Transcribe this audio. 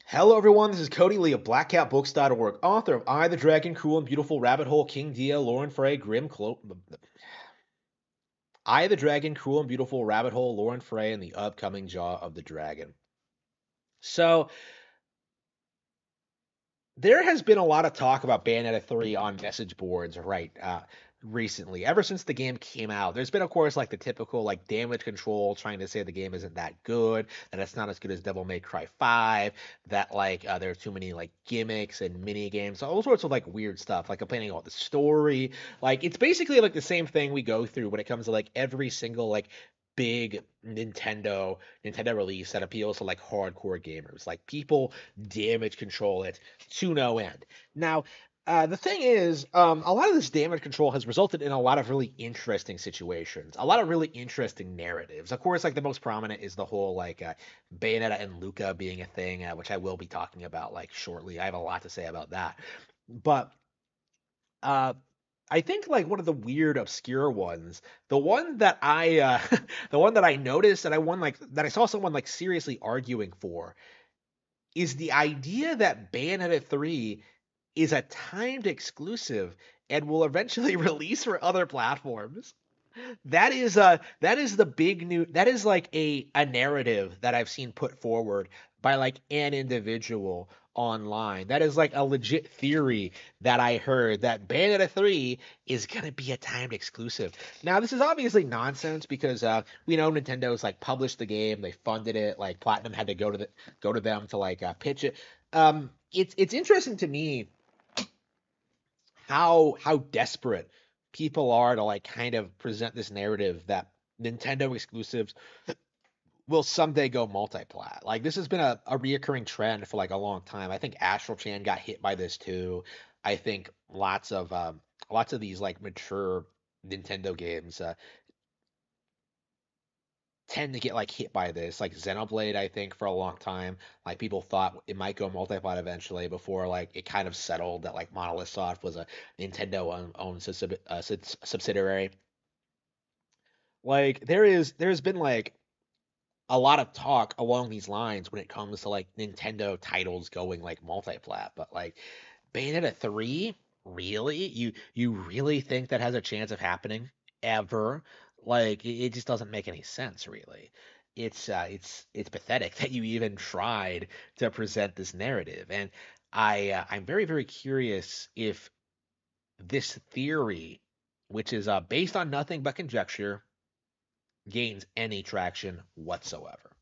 Hello, everyone. This is Cody Lee of BlackCatBooks.org, author of I, the Dragon, Cruel and Beautiful, Rabbit Hole, King Dia, Lauren Frey, Grim Clo. I, the Dragon, Cruel and Beautiful, Rabbit Hole, Lauren Frey, and the upcoming Jaw of the Dragon. So, there has been a lot of talk about Bayonetta 3 on message boards, right, recently. Ever since the game came out, there's been, of course, like the typical like damage control, trying to say the game isn't that good, that it's not as good as Devil May Cry 5, that like there are too many like gimmicks and mini games, all sorts of like weird stuff, like complaining about the story. Like it's basically like the same thing we go through when it comes to like every single like big Nintendo release that appeals to like hardcore gamers. Like people damage control it to no end. Now, the thing is, a lot of this damage control has resulted in a lot of really interesting situations, a lot of really interesting narratives. Of course, like the most prominent is the whole like Bayonetta and Luca being a thing, which I will be talking about like shortly. I have a lot to say about that, but uh, I think like one of the weird, obscure ones, the one that the one that I noticed that I saw someone like seriously arguing for is the idea that Bayonetta 3 is a timed exclusive and will eventually release for other platforms. That is the big new that is like a narrative that I've seen put forward by like an individual online. That is like a legit theory that I heard that Bayonetta 3 is gonna be a timed exclusive. Now this is obviously nonsense because we know Nintendo's like published the game, they funded it, like Platinum had to go to them to like pitch it. It's interesting to me how desperate people are to like kind of present this narrative that Nintendo exclusives will someday go multi-plat. Like this has been a reoccurring trend for like a long time. I think Astral Chain got hit by this too. I think lots of these like mature Nintendo games tend to get like hit by this. Like Xenoblade, I think for a long time, like people thought it might go multi-plat eventually before like it kind of settled that like Monolith Soft was a Nintendo owned subsidiary. Like there's been like a lot of talk along these lines when it comes to like Nintendo titles going like multi-plat, but like Bayonetta 3, really? You really think that has a chance of happening ever? Like it just doesn't make any sense, really. It's pathetic that you even tried to present this narrative, and I'm very curious if this theory, which is based on nothing but conjecture, gains any traction whatsoever.